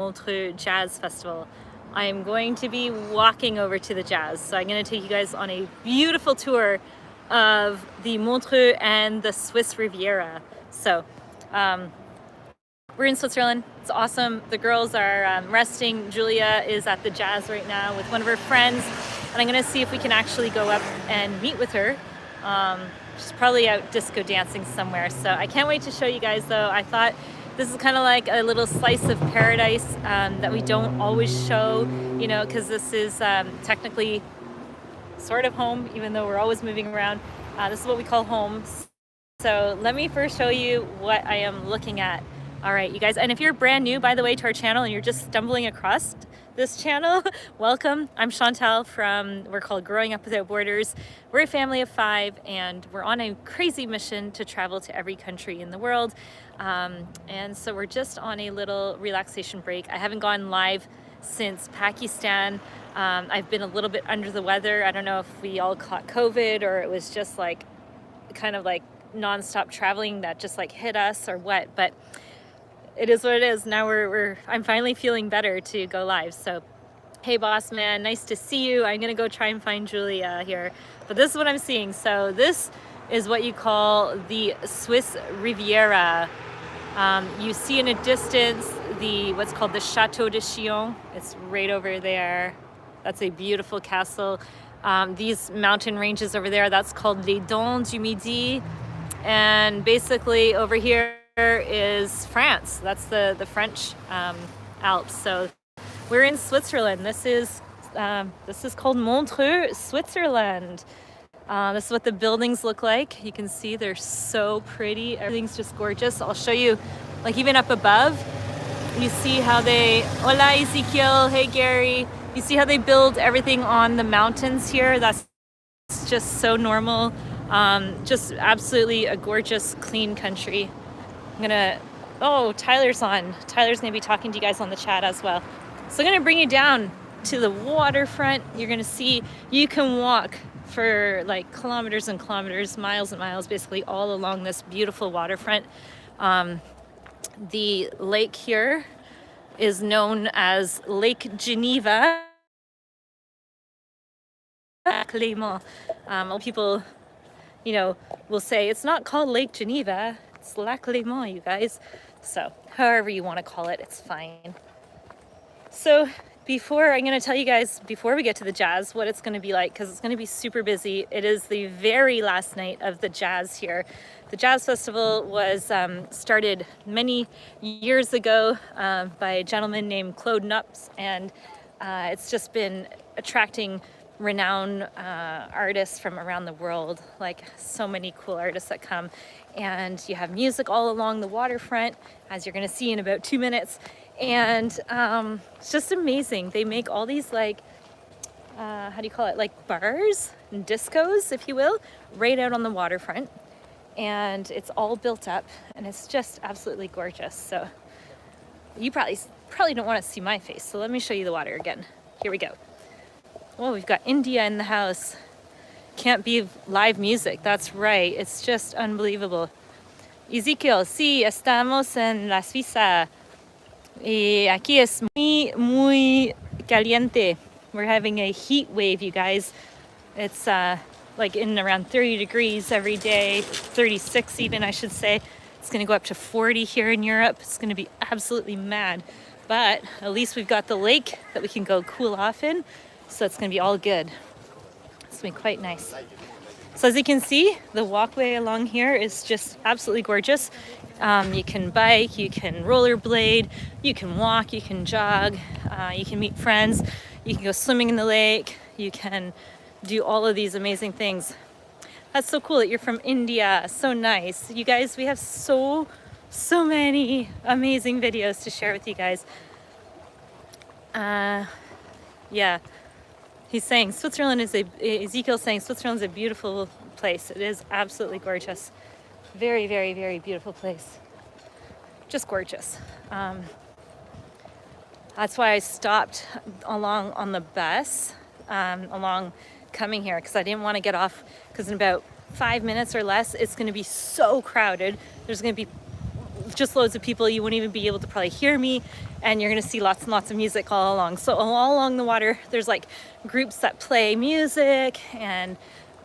Montreux Jazz Festival. I'm going to be walking over to the jazz. So I'm going to take you guys on a beautiful tour of the Montreux and the Swiss Riviera. So we're in Switzerland. It's awesome. The girls are resting. Julia is at the jazz right now with one of her friends, and I'm going to see if we can actually go up and meet with her. She's probably out disco dancing somewhere. So I can't wait to show you guys, though. I thought this is kind of like a little slice of paradise that we don't always show, you know, because this is technically sort of home, even though we're always moving around. This is what we call home. So let me first show you what I am looking at. All right, you guys, and if you're brand new, by the way, to our channel and you're just stumbling across this channel, welcome. I'm Chantal we're called Growing Up Without Borders. We're a family of 5 and we're on a crazy mission to travel to every country in the world. And so we're just on a little relaxation break. I haven't gone live since Pakistan. I've been a little bit under the weather. I don't know if we all caught COVID or it was just like kind of like nonstop traveling that just like hit us or what, but it is what it is. Now I'm finally feeling better to go live. So, hey boss man, nice to see you. I'm gonna go try and find Julia here. But this is what I'm seeing. So this is what you call the Swiss Riviera. You see in a distance what's called the Chateau de Chillon. It's right over there. That's a beautiful castle. These mountain ranges over there, that's called les Dents du Midi. And basically over here is France. That's the French Alps. So we're in Switzerland. This is called Montreux, Switzerland. This is what the buildings look like. You can see they're so pretty. Everything's just gorgeous. I'll show you, like even up above, you see how hola Ezekiel, hey Gary. You see how they build everything on the mountains here? That's just so normal. Just absolutely a gorgeous, clean country. Tyler's on. Tyler's gonna be talking to you guys on the chat as well. So I'm gonna bring you down to the waterfront. You're gonna see, you can walk for like kilometers and kilometers, miles and miles, basically all along this beautiful waterfront. The lake here is known as Lake Geneva. People, you know, will say it's not called Lake Geneva. It's Lac Léman, you guys. So however you want to call it, it's fine. So I'm going to tell you guys, before we get to the jazz, what it's going to be like, because it's going to be super busy. It is the very last night of the jazz here. The Jazz Festival was started many years ago by a gentleman named Claude Nups, and it's just been attracting renowned artists from around the world, like so many cool artists that come. And you have music all along the waterfront, as you're going to see in about 2 minutes. And it's just amazing. They make all these like, how do you call it? Like bars and discos, if you will, right out on the waterfront. And it's all built up and it's just absolutely gorgeous. So you probably don't want to see my face. So let me show you the water again. Here we go. Oh, we've got India in the house. Can't be live music. That's right. It's just unbelievable. Ezekiel, sí, estamos en la Suiza. Y aquí es muy caliente. We're having a heat wave, you guys. It's like in around 30 degrees every day, 36 even, I should say. It's going to go up to 40 here in Europe. It's going to be absolutely mad. But at least we've got the lake that we can go cool off in. So it's going to be all good. It's going to be quite nice. So as you can see, the walkway along here is just absolutely gorgeous. You can bike, you can rollerblade, you can walk, you can jog, you can meet friends, you can go swimming in the lake, you can do all of these amazing things. That's so cool that you're from India. So nice. You guys, we have so many amazing videos to share with you guys. Yeah. He's saying Ezekiel's saying Switzerland's a beautiful place. It is absolutely gorgeous. Very, very, very beautiful place. Just gorgeous. That's why I stopped along on the bus, along coming here, because I didn't want to get off, because in about 5 minutes or less, it's going to be so crowded. There's going to be just loads of people. You wouldn't even be able to probably hear me, and you're gonna see lots and lots of music all along. So all along the water, there's like groups that play music and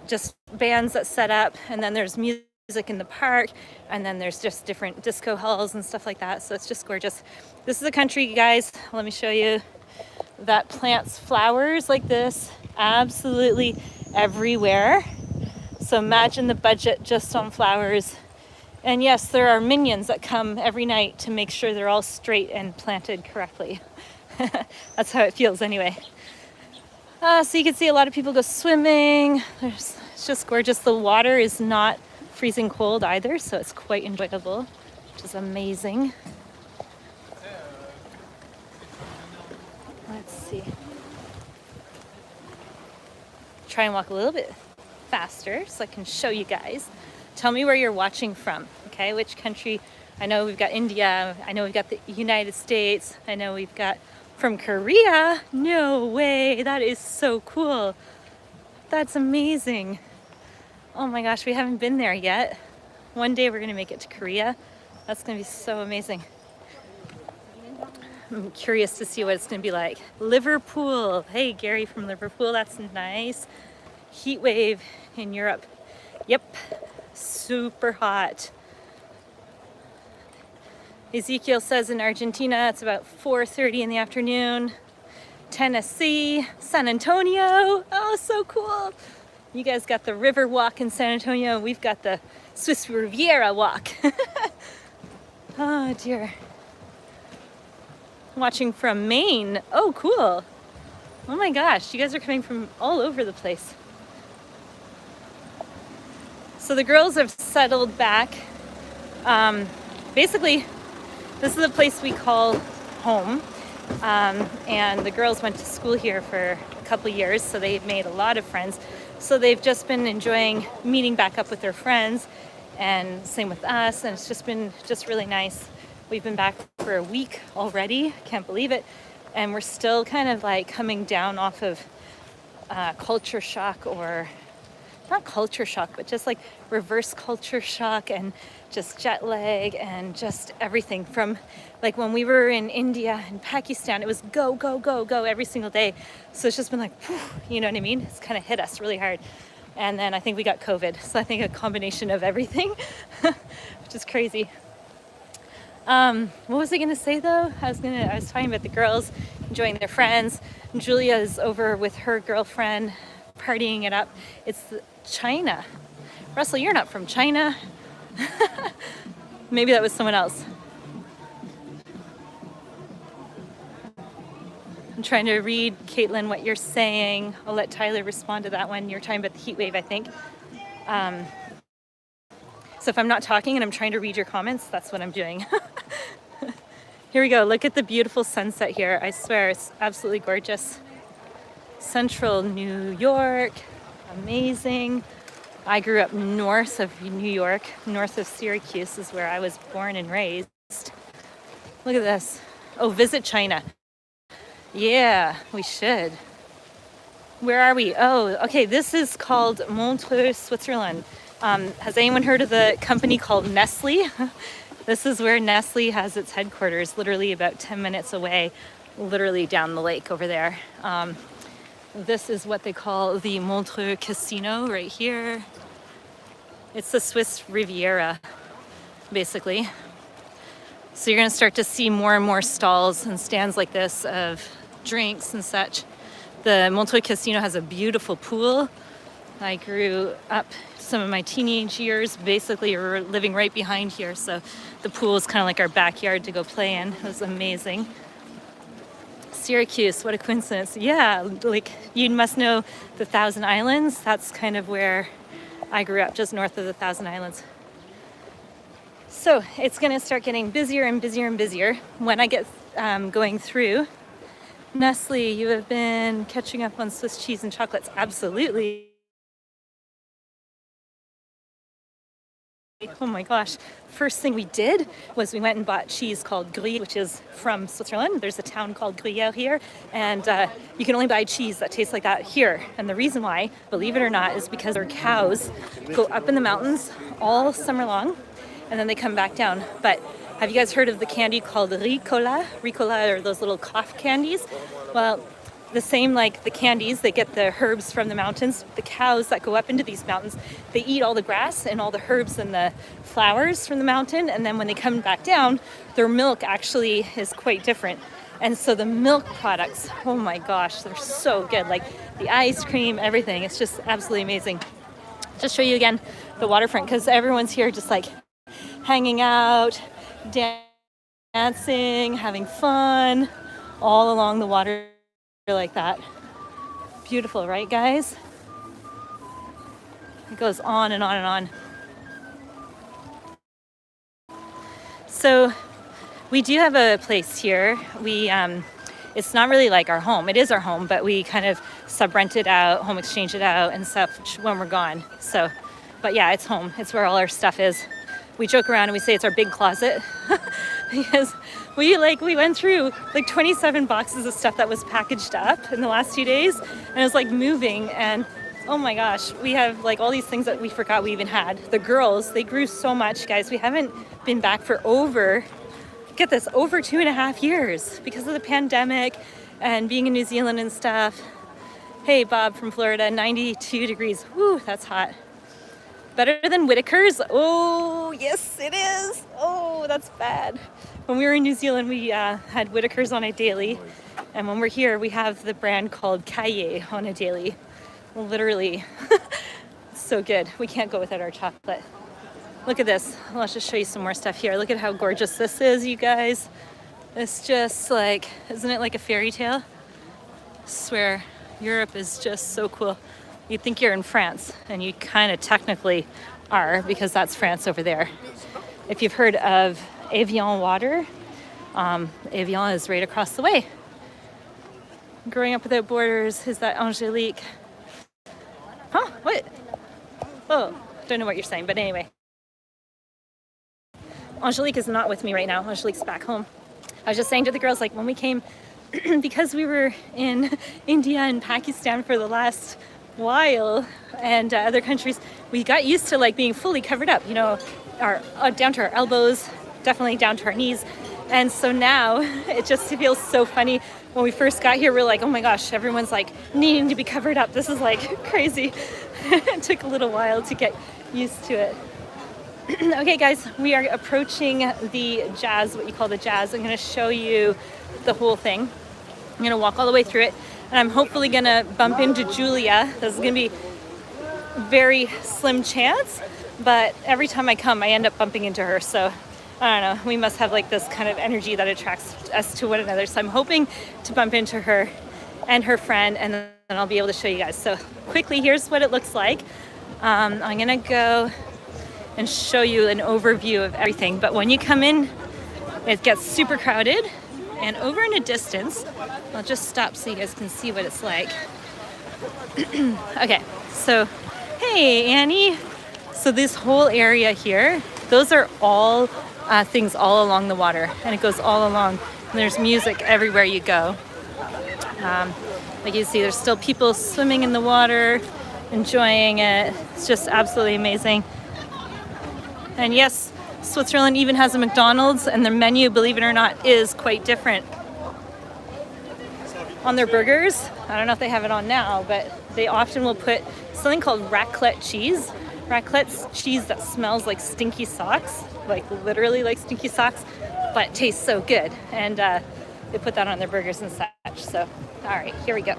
just bands that set up, and then there's music in the park, and then there's just different disco halls and stuff like that. So it's just gorgeous. This is a country, guys, let me show you, that plants flowers like this absolutely everywhere. So imagine the budget just on flowers. And yes, there are minions that come every night to make sure they're all straight and planted correctly. That's how it feels anyway. So you can see a lot of people go swimming. It's just gorgeous. The water is not freezing cold either, so it's quite enjoyable, which is amazing. Let's see. Try and walk a little bit faster so I can show you guys. Tell me where you're watching from, okay? Which country? I know we've got India. I know we've got the United States. I know we've got from Korea. No way, that is so cool. That's amazing. Oh my gosh, we haven't been there yet. One day we're gonna make it to Korea. That's gonna be so amazing. I'm curious to see what it's gonna be like. Liverpool. Hey, Gary from Liverpool, that's nice. Heat wave in Europe. Yep, super hot. Ezekiel says in Argentina it's about 4:30 in the afternoon. Tennessee, San Antonio. Oh, so cool. You guys got the river walk in San Antonio. We've got the Swiss Riviera walk. Oh dear. Watching from Maine. Oh, cool. Oh my gosh, you guys are coming from all over the place. So the girls have settled back. Basically, this is a place we call home. And the girls went to school here for a couple of years, so they've made a lot of friends. So they've just been enjoying meeting back up with their friends, and same with us, and it's just been really nice. We've been back for a week already, can't believe it, and we're still kind of like coming down off of culture shock, or not culture shock, but just like reverse culture shock, and just jet lag, and just everything from like when we were in India and Pakistan, it was go, go, go, go every single day. So it's just been like, whew, you know what I mean? It's kind of hit us really hard. And then I think we got COVID. So I think a combination of everything, which is crazy. What was I gonna say though? I was talking about the girls enjoying their friends. Julia's over with her girlfriend, partying it up. It's China. Russell, you're not from China. Maybe that was someone else. I'm trying to read, Caitlin, what you're saying. I'll let Tyler respond to that one. You're talking about the heat wave, I think. So if I'm not talking and I'm trying to read your comments, that's what I'm doing. Here we go. Look at the beautiful sunset here. I swear, it's absolutely gorgeous. Central New York. Amazing. I grew up north of New York. North of Syracuse is where I was born and raised. Look at this. Oh, visit China. Yeah, we should. Where are we? Oh, okay. This is called Montreux, Switzerland. Has anyone heard of the company called Nestle? This is where Nestle has its headquarters, literally about 10 minutes away, literally down the lake over there. This is what they call the Montreux Casino right here. It's the Swiss Riviera, basically. So you're gonna start to see more and more stalls and stands like this of drinks and such. The Montreux Casino has a beautiful pool. I grew up some of my teenage years basically were living right behind here, so the pool is kind of like our backyard to go play in. It was amazing. Syracuse, what a coincidence. Yeah, like you must know the Thousand Islands. That's kind of where I grew up, just north of the Thousand Islands. So it's gonna start getting busier and busier and busier when I get going through. Nestle, you have been catching up on Swiss cheese and chocolates. Absolutely. Oh my gosh. First thing we did was we went and bought cheese called Gruyere, which is from Switzerland. There's a town called Gruyere here, and you can only buy cheese that tastes like that here. And the reason why, believe it or not, is because our cows go up in the mountains all summer long, and then they come back down. But Have you guys heard of the candy called Ricola? Ricola are those little cough candies. Well, the same like the candies, they get the herbs from the mountains. The cows that go up into these mountains, they eat all the grass and all the herbs and the flowers from the mountain. And then when they come back down, their milk actually is quite different. And so the milk products, oh my gosh, they're so good. Like the ice cream, everything. It's just absolutely amazing. Just show you again the waterfront because everyone's here just like hanging out, dancing, having fun, all along the water like that. Beautiful, right, guys? It goes on and on and on. So we do have a place here. It's not really like our home. It is our home, but we kind of sub-rent it out, home exchange it out and stuff when we're gone. So, but yeah, it's home. It's where all our stuff is. We joke around and we say it's our big closet because we went through like 27 boxes of stuff that was packaged up in the last 2 days, and it was like moving, and oh my gosh, we have like all these things that we forgot we even had. The girls, they grew so much, guys. We haven't been back for over 2.5 years because of the pandemic and being in New Zealand and stuff. Hey, Bob from Florida, 92 degrees. Woo, that's hot. Better than Whitaker's? Oh, yes, it is. Oh, that's bad. When we were in New Zealand, we had Whitaker's on a daily. And when we're here, we have the brand called Kaye on a daily. Literally, so good. We can't go without our chocolate. Look at this. Let's just show you some more stuff here. Look at how gorgeous this is, you guys. It's just like, isn't it like a fairy tale? I swear, Europe is just so cool. You'd think you're in France, and you kind of technically are because that's France over there. If you've heard of Evian water, Evian is right across the way. Growing Up Without Borders is that Angelique. Huh? What? Oh, don't know what you're saying, but anyway. Angelique is not with me right now. Angelique's back home. I was just saying to the girls, like when we came, because we were in India and Pakistan for the last while and other countries, we got used to like being fully covered up, you know, our down to our elbows, definitely down to our knees. And so now it just feels so funny. When we first got here, we're like, oh my gosh, everyone's like needing to be covered up. This is like crazy. It took a little while to get used to it. Okay, guys, we are approaching the jazz, what you call the jazz. I'm going to show you the whole thing. I'm going to walk all the way through it, and I'm hopefully going to bump into Julia. This is going to be very slim chance, but every time I come, I end up bumping into her. So I don't know, we must have like this kind of energy that attracts us to one another. So I'm hoping to bump into her and her friend, and then I'll be able to show you guys. So quickly, here's what it looks like. I'm going to go and show you an overview of everything. But when you come in, it gets super crowded. And over in a distance, I'll just stop so you guys can see what it's like. Okay, so, hey, Annie. So this whole area here, those are all things all along the water. And it goes all along. And there's music everywhere you go. Like you see, there's still people swimming in the water, enjoying it. It's just absolutely amazing. And yes, Switzerland even has a McDonald's, and their menu, believe it or not, is quite different. On their burgers, I don't know if they have it on now, but they often will put something called raclette cheese. Raclette's cheese that smells like stinky socks, like literally like stinky socks, but tastes so good. And they put that on their burgers and such. So, all right, here we go.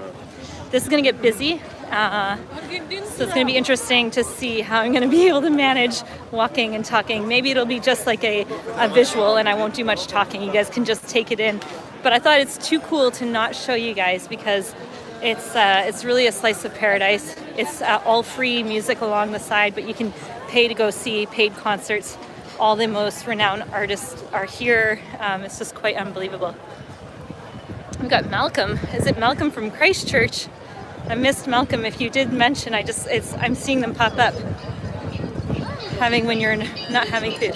This is going to get busy. So it's going to be interesting to see how I'm going to be able to manage walking and talking. Maybe it'll be just like a visual and I won't do much talking. You guys can just take it in. But I thought it's too cool to not show you guys because it's really a slice of paradise. It's all free music along the side, but you can pay to go see paid concerts. All the most renowned artists are here. It's just quite unbelievable. We've got Malcolm. Is it Malcolm from Christchurch? I missed Malcolm. If you did mention, I'm seeing them pop up. Having when you're not having food.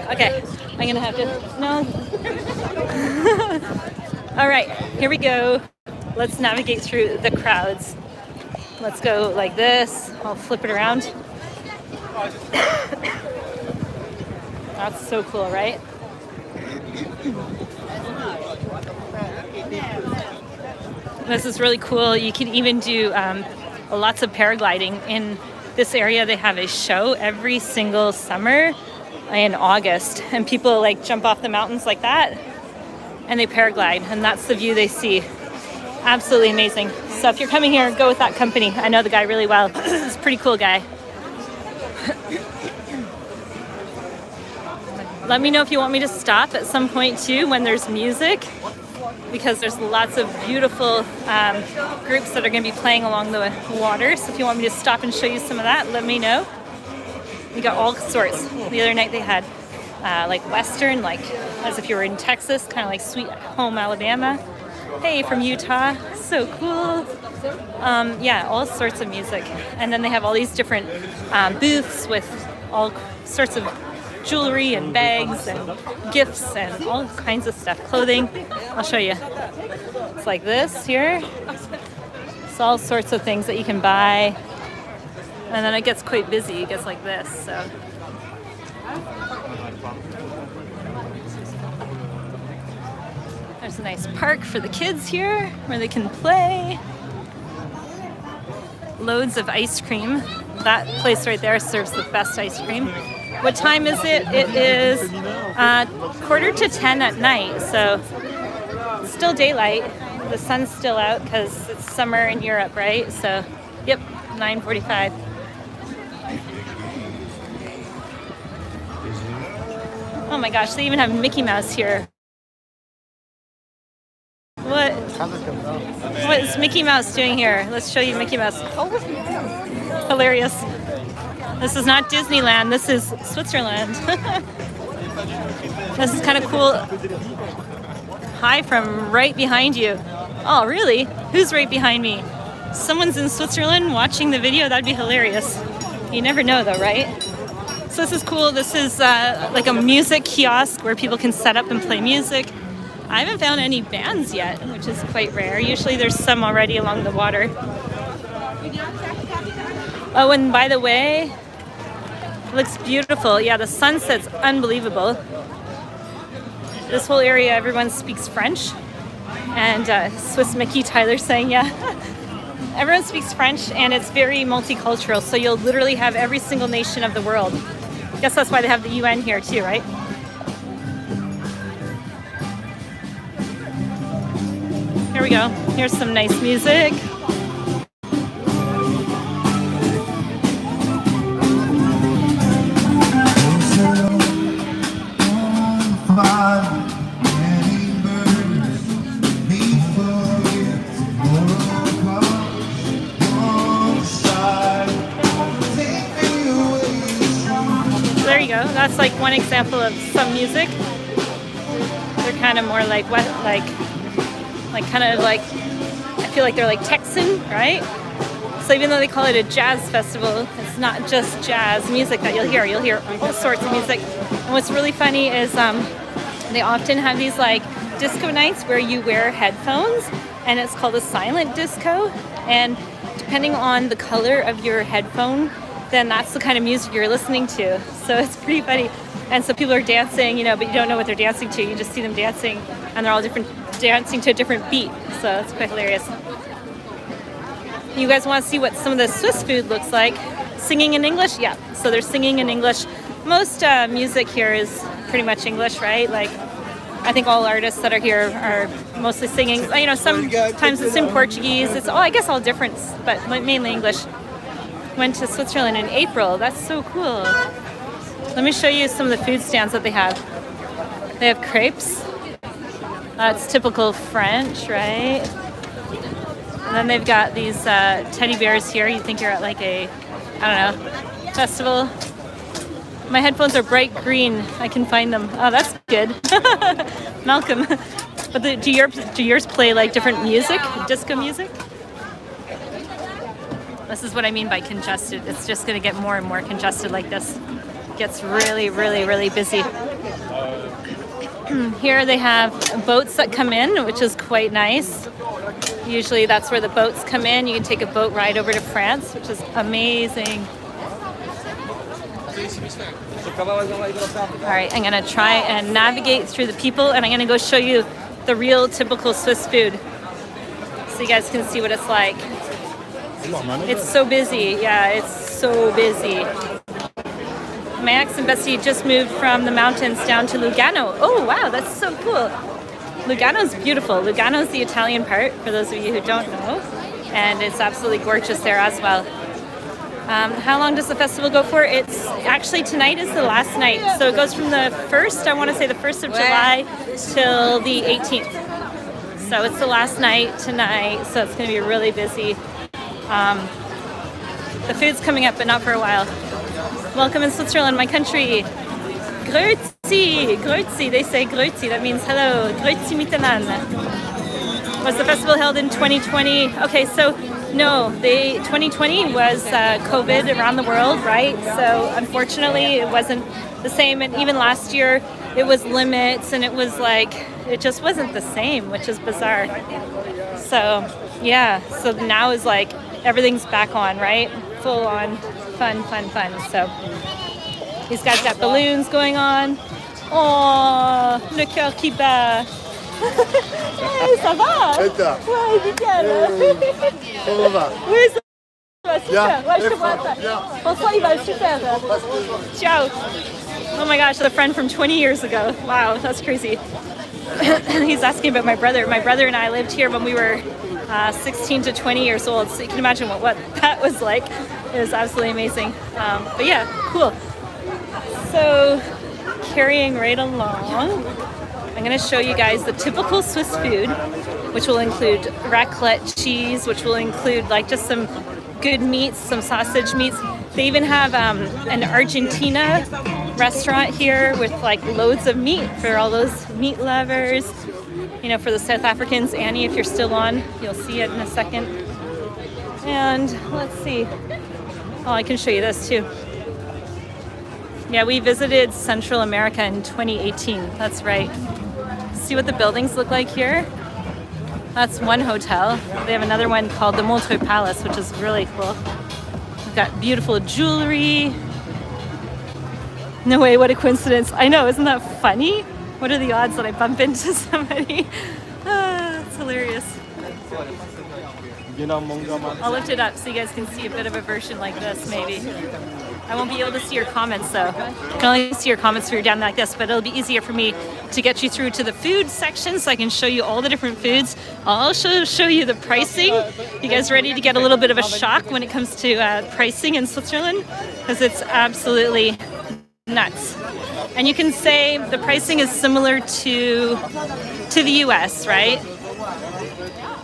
Okay, I'm gonna have to, no. All right, here we go. Let's navigate through the crowds. Let's go like this. I'll flip it around. That's so cool, right? This is really cool. You can even do lots of paragliding. In this area, they have a show every single summer in August, and people like jump off the mountains like that and they paraglide, and that's the view they see. Absolutely amazing. So if you're coming here, go with that company. I know the guy really well. He's a pretty cool guy. Let me know if you want me to stop at some point too when there's music, because there's lots of beautiful groups that are going to be playing along the water. So if you want me to stop and show you some of that, let me know. We got all sorts. The other night they had like Western, like as if you were in Texas, kind of like Sweet Home Alabama. Hey, from Utah, so cool. Yeah, all sorts of music. And then they have all these different booths with all sorts of jewelry and bags and gifts and all kinds of stuff, clothing. I'll show you. It's like this here. It's all sorts of things that you can buy. And then it gets quite busy. It gets like this. So. There's a nice park for the kids here where they can play. Loads of ice cream. That place right there serves the best ice cream. What time is it? It is 9:45 at night, so it's still daylight. The sun's still out because it's summer in Europe, right? So, yep, 9:45. Oh my gosh, they even have Mickey Mouse here. What is Mickey Mouse doing here? Let's show you Mickey Mouse. Hilarious. This is not Disneyland, this is Switzerland. This is kind of cool. Hi from right behind you. Oh, really? Who's right behind me? Someone's in Switzerland watching the video? That'd be hilarious. You never know though, right? So this is cool. This is like a music kiosk where people can set up and play music. I haven't found any bands yet, which is quite rare. Usually there's some already along the water. Oh, and by the way, it looks beautiful. Yeah, the sunset's unbelievable. This whole area, everyone speaks French. And Swiss Mickey, Tyler saying, yeah. Everyone speaks French, and it's very multicultural. So you'll literally have every single nation of the world. I guess that's why they have the UN here too, right? Here we go. Here's some nice music. There you go. That's like one example of some music. They're kind of more like what, like kind of like, I feel like they're like Texan, right? So even though they call it a jazz festival, it's not just jazz music that you'll hear. You'll hear all sorts of music. And what's really funny is they often have these like disco nights where you wear headphones, and it's called a silent disco. And depending on the color of your headphone, then that's the kind of music you're listening to. So it's pretty funny. And so people are dancing, you know, but you don't know what they're dancing to. You just see them dancing, and they're all dancing to a different beat. So it's quite hilarious. You guys want to see what some of the Swiss food looks like? Singing in English? Yeah. So they're singing in English. Most music here is pretty much English, right? Like, I think all artists that are here are mostly singing. You know, sometimes it's in Portuguese. It's I guess all different, but mainly English. Went to Switzerland in April. That's so cool. Let me show you some of the food stands that they have. They have crepes. It's typical French, right? And then they've got these teddy bears here. You think you're at like a, I don't know, festival. My headphones are bright green. I can find them. Oh, that's good. Malcolm. But do yours play like different music, disco music? This is what I mean by congested. It's just going to get more and more congested like this. It gets really, really, really busy. Here they have boats that come in, which is quite nice. Usually that's where the boats come in. You can take a boat ride over to France, which is amazing. All right, I'm gonna try and navigate through the people, and I'm gonna go show you the real typical Swiss food, so you guys can see what it's like. It's so busy. Yeah, it's so busy. My ex and Bessie just moved from the mountains down to Lugano. Oh wow, that's so cool. Lugano's beautiful. Lugano's the Italian part, for those of you who don't know, and it's absolutely gorgeous there as well. How long does the festival go for? It's actually, tonight is the last night. So it goes from the 1st, I want to say the 1st of July till the 18th. So it's the last night tonight, so it's going to be really busy. The food's coming up, but not for a while. Welcome in Switzerland, my country. Grüezi, grüezi, they say grüezi, that means hello, grüezi miteinander. Was the festival held in 2020? Okay, so no, 2020 was COVID around the world, right? So unfortunately it wasn't the same, and even last year it was limits, and it was like, it just wasn't the same, which is bizarre. So yeah, so now is like, everything's back on, right? Full on fun. So these guys got balloons going on. Oh, le cœur qui bat. Hey, ça va? Et toi? Ouais, nickel. Comment va? Oui, ça va, super. Ouais, je te vois ça. François, il va super. Ciao. Oh my gosh, a friend from 20 years ago. Wow, that's crazy. He's asking about my brother. My brother and I lived here when we were 16 to 20 years old, so you can imagine what that was like. It was absolutely amazing. But yeah, cool. So carrying right along, I'm going to show you guys the typical Swiss food, which will include raclette cheese, which will include like just some good meats, some sausage meats. They even have an Argentina restaurant here with like loads of meat for all those meat lovers. You know, for the South Africans. Annie, if you're still on, you'll see it in a second. And let's see. Oh, I can show you this too. Yeah, we visited Central America in 2018. That's right. See what the buildings look like here? That's one hotel. They have another one called the Montreux Palace, which is really cool. We've got beautiful jewelry. No way, what a coincidence. I know, isn't that funny? What are the odds that I bump into somebody? It's hilarious. I'll lift it up so you guys can see a bit of a version like this, maybe. I won't be able to see your comments though. I can only see your comments if you're down like this, but it'll be easier for me to get you through to the food section so I can show you all the different foods. I'll also show you the pricing. You guys ready to get a little bit of a shock when it comes to pricing in Switzerland? Because it's absolutely nuts. And you can say the pricing is similar to the US, right?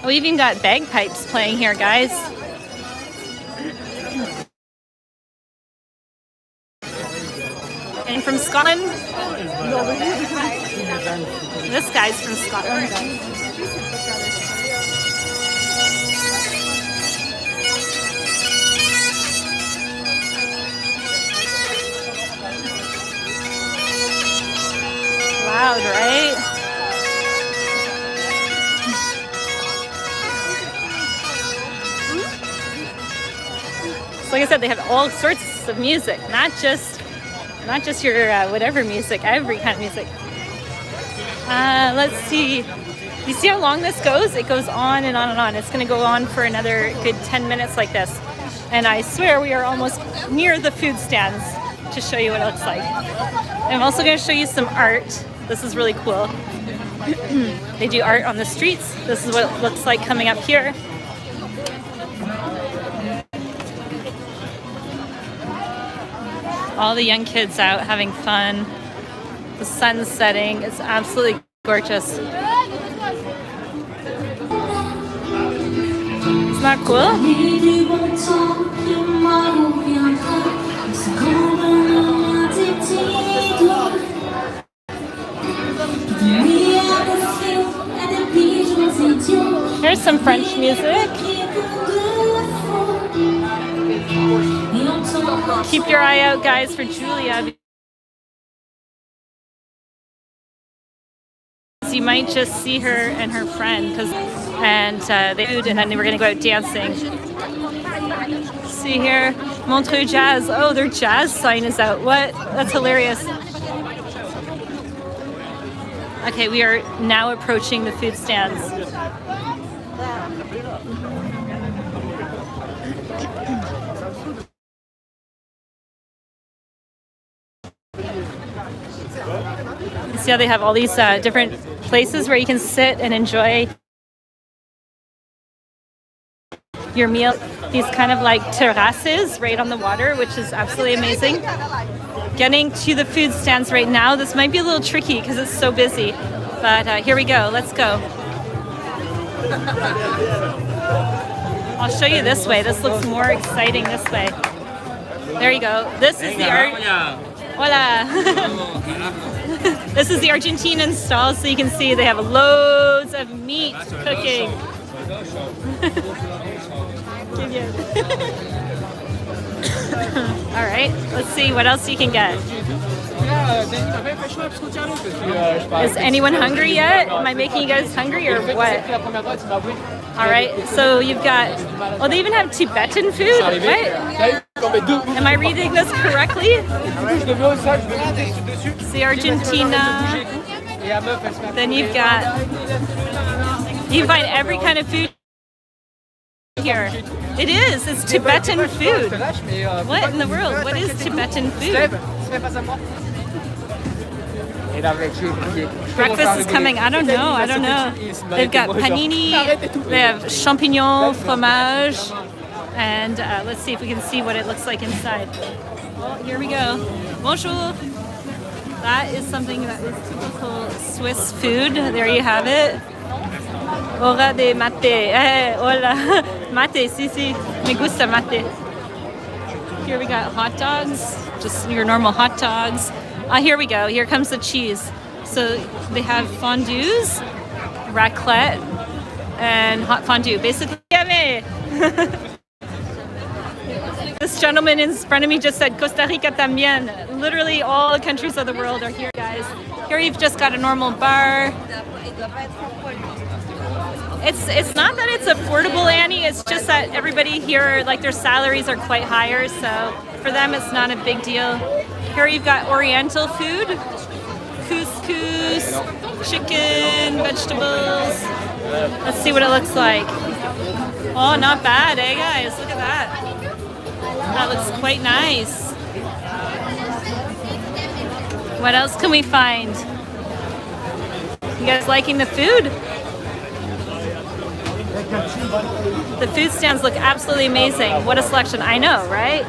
We even got bagpipes playing here, guys. And from Scotland? This guy's from Scotland. Loud, right? So like I said, they have all sorts of music, not just your whatever music, every kind of music. Let's see. You see how long this goes? It goes on and on and on. It's going to go on for another good 10 minutes like this. And I swear we are almost near the food stands to show you what it looks like. I'm also going to show you some art. This is really cool. They do art on the streets. This is what it looks like coming up here. All the young kids out having fun. The sun's setting. It's absolutely gorgeous. Isn't that cool? Here's some French music. Keep your eye out, guys, for Julia. You might just see her and her friend, and they food, and then they were going to go out dancing. see here, Montreux Jazz. Oh, their jazz sign is out. What? That's hilarious. Okay, we are now approaching the food stands. You see how they have all these different places where you can sit and enjoy your meal. These kind of like terraces right on the water, which is absolutely amazing. Getting to the food stands right now, this might be a little tricky because it's so busy, but here we go. Let's go. I'll show you this way. This looks more exciting this way. There you go. This is the Hola. This is the Argentinian stall, so you can see they have loads of meat cooking. All right, let's see what else you can get. Is anyone hungry yet? Am I making you guys hungry or what? All right, so you've got, oh, they even have Tibetan food, right? Am I reading this correctly? See Argentina. Then you find every kind of food here. It is, it's Tibetan food. What in the world? What is Tibetan food? Breakfast is coming. I don't know. They've got panini, they have champignon, fromage, and let's see if we can see what it looks like inside. Well, here we go. Bonjour. That is something that is typical Swiss food. There you have it. Hora de mate. Hola. Mate, si. Me gusta mate. Here we got hot dogs. Just your normal hot dogs. Here we go. Here comes the cheese. So they have fondues, raclette, and hot fondue. Basically, this gentleman in front of me just said Costa Rica también. Literally all the countries of the world are here, guys. Here you've just got a normal bar. It's not that it's affordable, Annie. It's just that everybody here, like their salaries are quite higher, so for them it's not a big deal. Here you've got Oriental food, couscous, chicken, vegetables. Let's see what it looks like. Oh, not bad, eh, guys? Look at that. That looks quite nice. What else can we find? You guys liking the food? The food stands look absolutely amazing. What a selection. I know, right?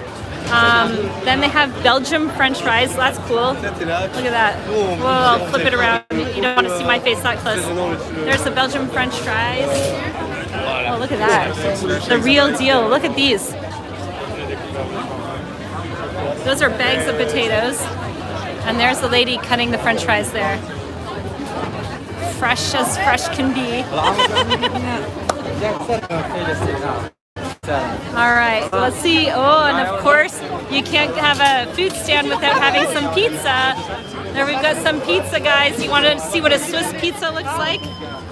Then they have Belgium French fries. That's cool. Look at that. Whoa, I'll flip it around. You don't want to see my face that close. There's the Belgium French fries. Oh, look at that. The real deal. Look at these. Those are bags of potatoes. And there's the lady cutting the French fries there. Fresh as fresh can be. All right, let's see. Oh, and of course, you can't have a food stand without having some pizza. There we've got some pizza, guys. You want to see what a Swiss pizza looks like?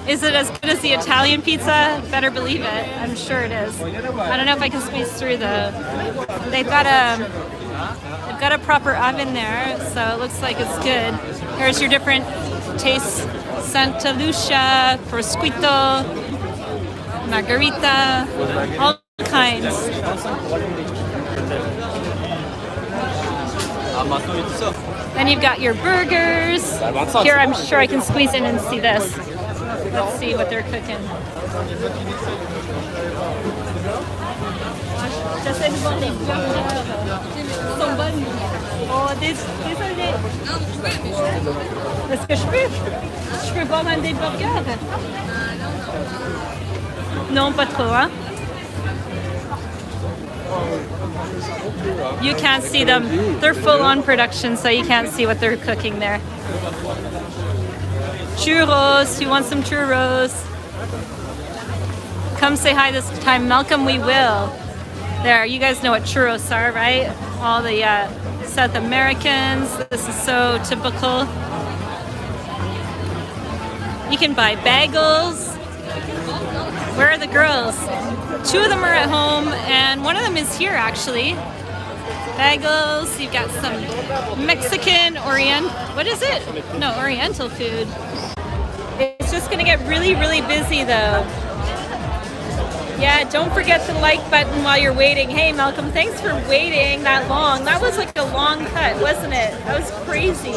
Is it as good as the Italian pizza? Better believe it. I'm sure it is. I don't know if I can squeeze through the... They've got a proper oven there, so it looks like it's good. Here's your different tastes. Santa Lucia, prosciutto, margarita, all kinds. Then you've got your burgers. Here I'm sure I can squeeze in and see this. Let's see what they're cooking. J'essaie de voir les burgers. Ils sont bonnes. Oh, désolé. Est-ce que je peux? Je peux voir un des burgers? Non, pas trop, hein? You can't see them. They're full on production, so you can't see what they're cooking there. Churros. You want some churros? Come say hi this time. Malcolm, we will. There, you guys know what churros are, right? All the South Americans. This is so typical. You can buy bagels. Where are the girls? Two of them are at home, and one of them is here actually. Bagels, you've got some Mexican, what is it? No, Oriental food. It's just gonna get really, really busy though. Yeah, don't forget the like button while you're waiting. Hey Malcolm, thanks for waiting that long. That was like a long cut, wasn't it? That was crazy.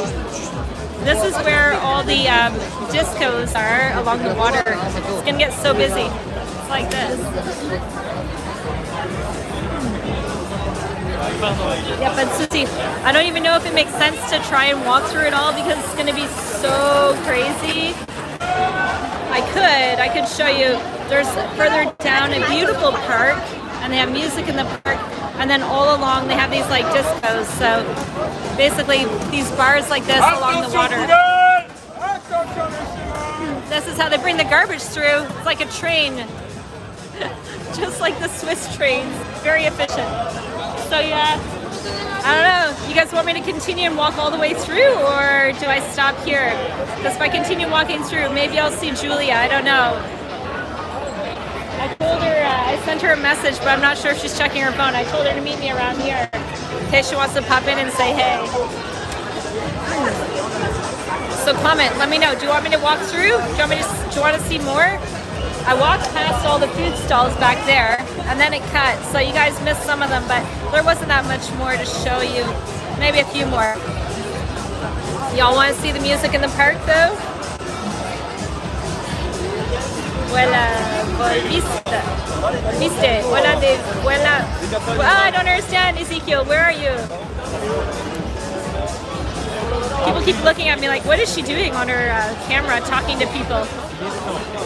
This is where all the discos are along the water. It's gonna get so busy. It's like this. Yeah, but Susie, I don't even know if it makes sense to try and walk through it all because it's going to be so crazy. I could show you. There's further down a beautiful park, and they have music in the park, and then all along they have these like discos. So basically these bars like this along the water. This is how they bring the garbage through. It's like a train, just like the Swiss trains, very efficient. So yeah, I don't know. You guys want me to continue and walk all the way through, or do I stop here? Because if I continue walking through, maybe I'll see Julia. I don't know. I told her, I sent her a message, but I'm not sure if she's checking her phone. I told her to meet me around here in case she wants to pop in and say hey. So comment, let me know. Do you want me to walk through? Do you want to see more? I walked past all the food stalls back there, and then it cut, so you guys missed some of them, but there wasn't that much more to show you. Maybe a few more. Y'all want to see the music in the park, though? Voilà, viste, voilà. I don't understand, Ezekiel, where are you? People keep looking at me like, what is she doing on her camera, talking to people?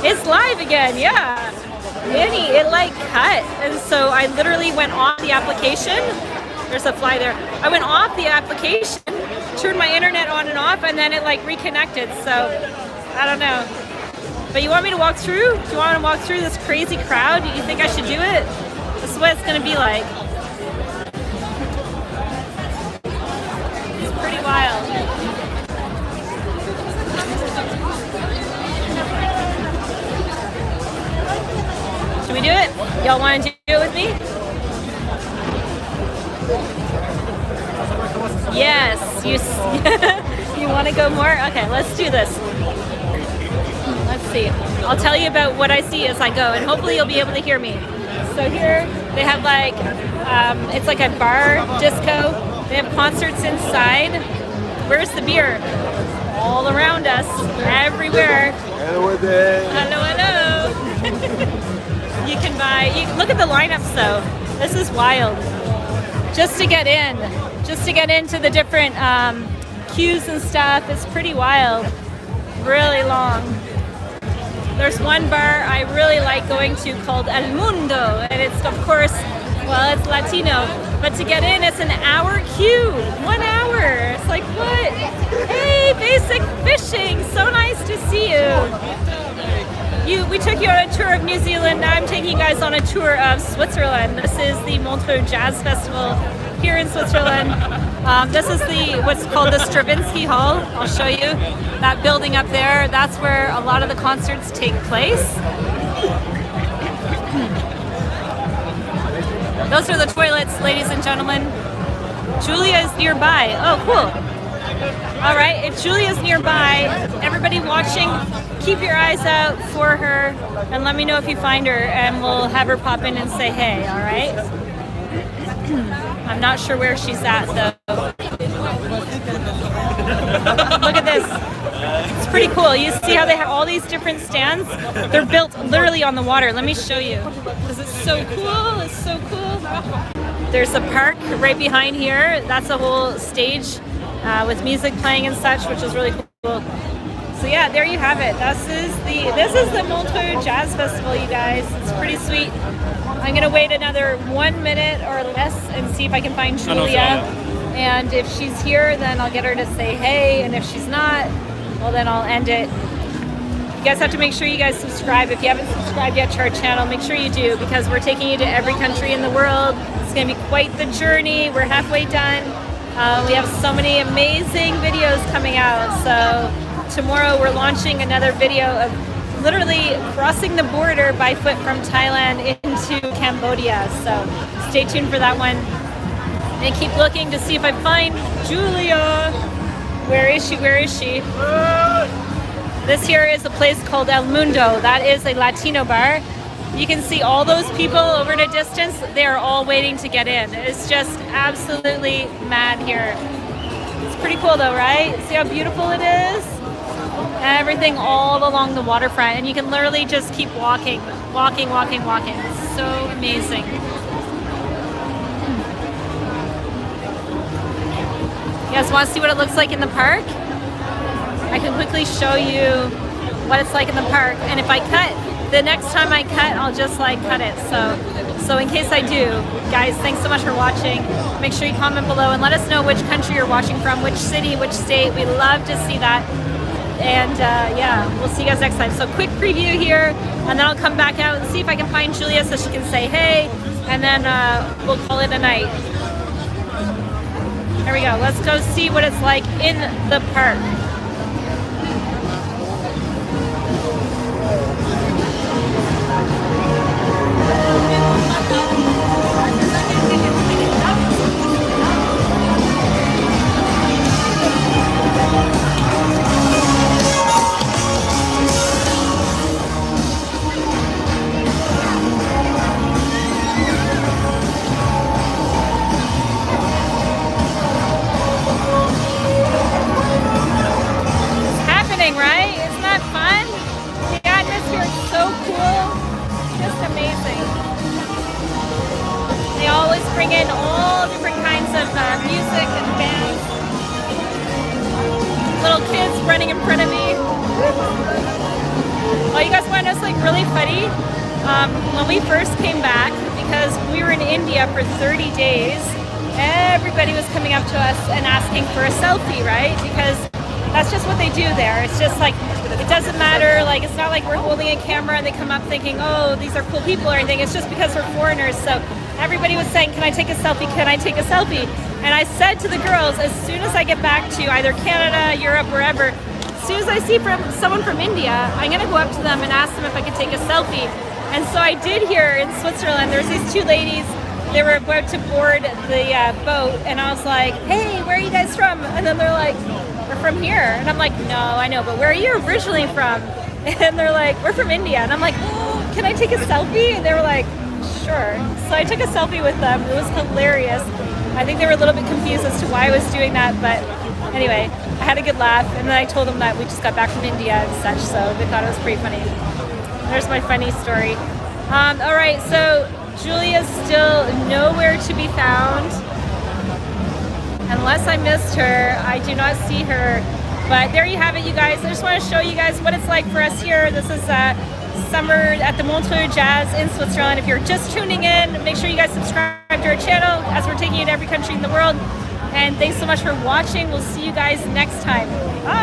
It's live again, yeah. Annie, it like cut, and so I literally went off the application. There's a fly there. I went off the application, turned my internet on and off, and then it like reconnected. So I don't know. But you want me to walk through? Do you want to walk through this crazy crowd? Do you think I should do it? This is what it's gonna be like. It's pretty wild. Should we do it? Y'all want to do it with me? Yes, you want to go more? Okay, let's do this. Let's see. I'll tell you about what I see as I go, and hopefully you'll be able to hear me. So here they have like, it's like a bar disco. They have concerts inside. Where's the beer? All around us, everywhere. Hello there. Hello, hello. You can buy, look at the lineups though. This is wild. Just to get into the different queues and stuff, it's pretty wild. Really long. There's one bar I really like going to called El Mundo, and it's of course, well, it's Latino, but to get in, it's an hour queue. 1 hour. It's like, what? Hey, Basic Fishing, so nice to see you. We took you on a tour of New Zealand. Now I'm taking you guys on a tour of Switzerland. This is the Montreux Jazz Festival here in Switzerland. This is what's called the Stravinsky Hall. I'll show you that building up there. That's where a lot of the concerts take place. Those are the toilets, ladies and gentlemen. Julia is nearby. Oh, cool. All right, if Julia's nearby, everybody watching, keep your eyes out for her and let me know if you find her, and we'll have her pop in and say hey, all right? I'm not sure where she's at though. Look at this. It's pretty cool. You see how they have all these different stands? They're built literally on the water. Let me show you. This is so cool. It's so cool. There's a park right behind here. That's a whole stage with music playing and such, which is really cool. So yeah, there you have it. This is the Montreux Jazz Festival, you guys. It's pretty sweet. I'm gonna wait another 1 minute or less and see if I can find Julia. And if she's here, then I'll get her to say hey. And if she's not, well, then I'll end it. You guys have to make sure you guys subscribe. If you haven't subscribed yet to our channel, make sure you do, because we're taking you to every country in the world. It's gonna be quite the journey. We're halfway done. We have so many amazing videos coming out. So tomorrow we're launching another video of literally crossing the border by foot from Thailand into Cambodia. So stay tuned for that one. And keep looking to see if I find Julia. Where is she? Where is she? This here is a place called El Mundo. That is a Latino bar. You can see all those people over in a distance. They are all waiting to get in. It's just absolutely mad here. It's pretty cool though, right? See how beautiful it is? Everything all along the waterfront, and you can literally just keep walking. It's so amazing. You guys want to see what it looks like in the park? I can quickly show you what it's like in the park, and if I cut, the next time I cut, I'll just like cut it. So in case I do, guys, thanks so much for watching. Make sure you comment below and let us know which country you're watching from, which city, which state. We love to see that. And yeah, we'll see you guys next time. So quick preview here, and then I'll come back out and see if I can find Julia so she can say hey, and then we'll call it a night. Here we go. Let's go see what it's like in the park. Right? Isn't that fun? The atmosphere is so cool. Just amazing. They always bring in all different kinds of music and bands. Little kids running in front of me. Oh, you guys want to know something really funny? When we first came back, because we were in India for 30 days, everybody was coming up to us and asking for a selfie, right? Because that's just what they do there. It's just like, it doesn't matter. Like, it's not like we're holding a camera and they come up thinking, oh, these are cool people or anything. It's just because we're foreigners. So everybody was saying, can I take a selfie? Can I take a selfie? And I said to the girls, as soon as I get back to either Canada, Europe, wherever, as soon as I see someone from India, I'm gonna go up to them and ask them if I could take a selfie. And so I did here in Switzerland. There's these two ladies. They were about to board the boat, and I was like, hey, where are you guys from? And then they're like, we're from here. And I'm like, no, I know, but where are you originally from? And they're like, we're from India. And I'm like, oh, can I take a selfie? And they were like, sure. So I took a selfie with them. It was hilarious. I think they were a little bit confused as to why I was doing that, but anyway, I had a good laugh, and then I told them that we just got back from India and such, so they thought it was pretty funny. There's my funny story. All right, so Julia's still nowhere to be found. Unless I missed her, I do not see her. But there you have it, you guys. I just want to show you guys what it's like for us here. This is summer at the Montreux Jazz in Switzerland. If you're just tuning in, make sure you guys subscribe to our channel as we're taking it to every country in the world. And thanks so much for watching. We'll see you guys next time. Bye.